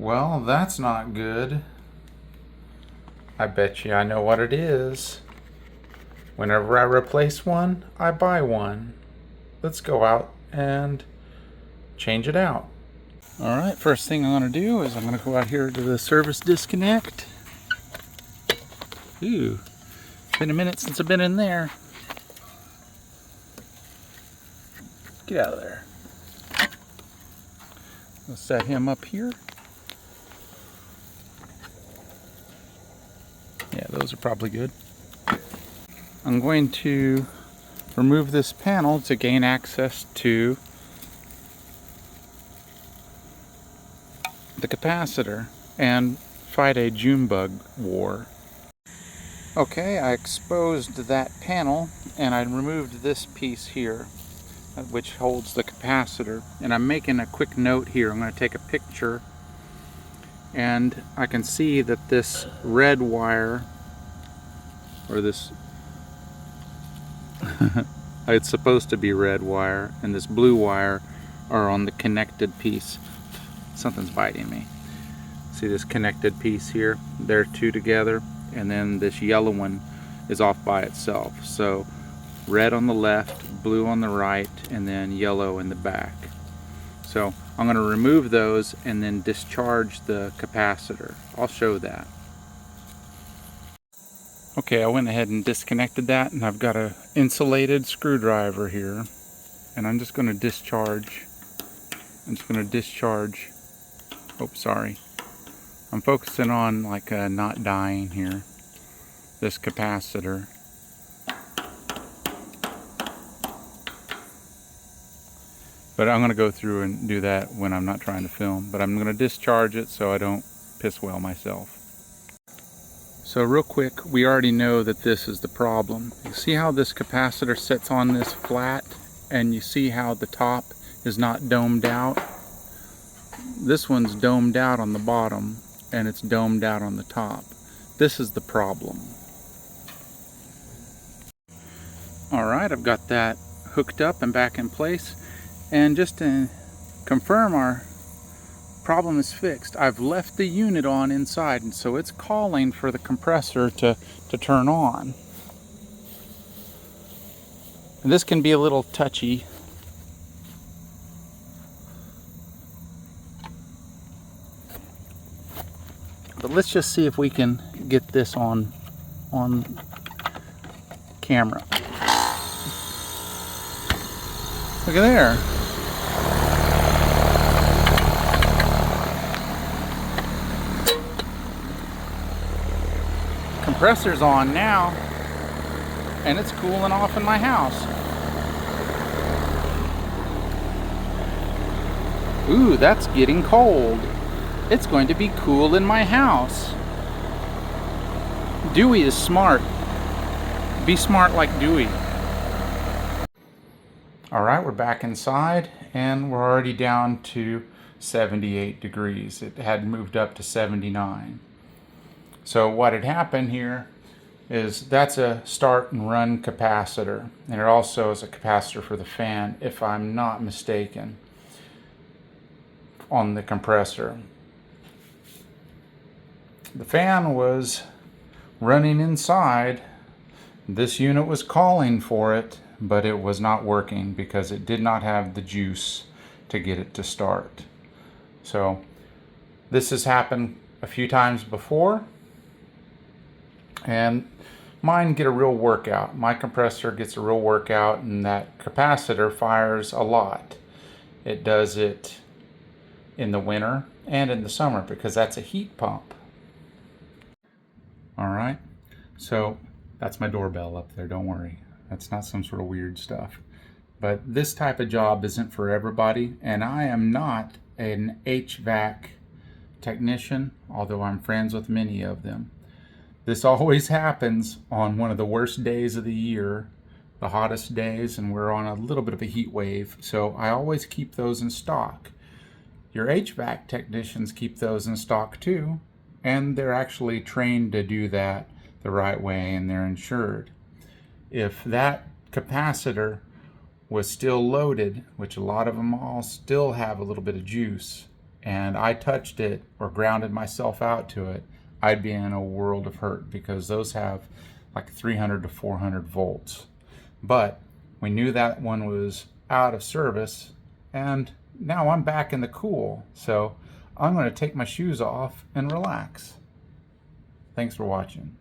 Well, that's not good. I bet you I know what it is. Whenever I replace one, I buy one. Let's go out and change it out. All right, first thing I'm going to do is I'm going to go out here to the service disconnect. Ooh, been a minute since I've been in there. Get out of there. I'll set him up here. Yeah, those are probably good. I'm going to remove this panel to gain access to the capacitor and fight a June bug war. Okay, I exposed that panel and I removed this piece here, which holds the capacitor, and I'm making a quick note here. I'm going to take a picture, and I can see that this red wire, or this it's supposed to be red wire, and this blue wire are on the connected piece. Something's biting me. See this connected piece here? They're two together, and then this yellow one is off by itself. So red on the left, blue on the right, and then yellow in the back. So I'm going to remove those and then discharge the capacitor. I'll show that. Okay, I went ahead and disconnected that, and I've got an insulated screwdriver here, and I'm just going to discharge. Oh, sorry. I'm focusing on like not dying here. This capacitor. But I'm going to go through and do that when I'm not trying to film. But I'm going to discharge it so I don't piss well myself. So real quick, we already know that this is the problem. You see how this capacitor sits on this flat, and you see how the top is not domed out? This one's domed out on the bottom, and it's domed out on the top. This is the problem. Alright, I've got that hooked up and back in place. And just to confirm our problem is fixed, I've left the unit on inside, and so it's calling for the compressor to turn on. And this can be a little touchy. But let's just see if we can get this on camera. Look at there. Compressor's on now, and it's cooling off in my house. Ooh, that's getting cold. It's going to be cool in my house. Dewey is smart. Be smart like Dewey. Alright, we're back inside, and we're already down to 78 degrees. It had moved up to 79. So what had happened here is that's a start and run capacitor, and it also is a capacitor for the fan, if I'm not mistaken, on the compressor. The fan was running inside. This unit was calling for it, but it was not working because it did not have the juice to get it to start. So this has happened a few times before, and mine get a real workout. My compressor gets a real workout, and that capacitor fires a lot. It does it in the winter and in the summer because that's a heat pump. Alright, so that's my doorbell up there, don't worry. That's not some sort of weird stuff. But this type of job isn't for everybody, and I am not an HVAC technician, although I'm friends with many of them. This always happens on one of the worst days of the year, the hottest days, and we're on a little bit of a heat wave, so I always keep those in stock. Your HVAC technicians keep those in stock too, and they're actually trained to do that the right way, and they're insured. If that capacitor was still loaded, which a lot of them all still have a little bit of juice, and I touched it or grounded myself out to it, I'd be in a world of hurt because those have like 300 to 400 volts. But we knew that one was out of service, and now I'm back in the cool. So I'm going to take my shoes off and relax. Thanks for watching.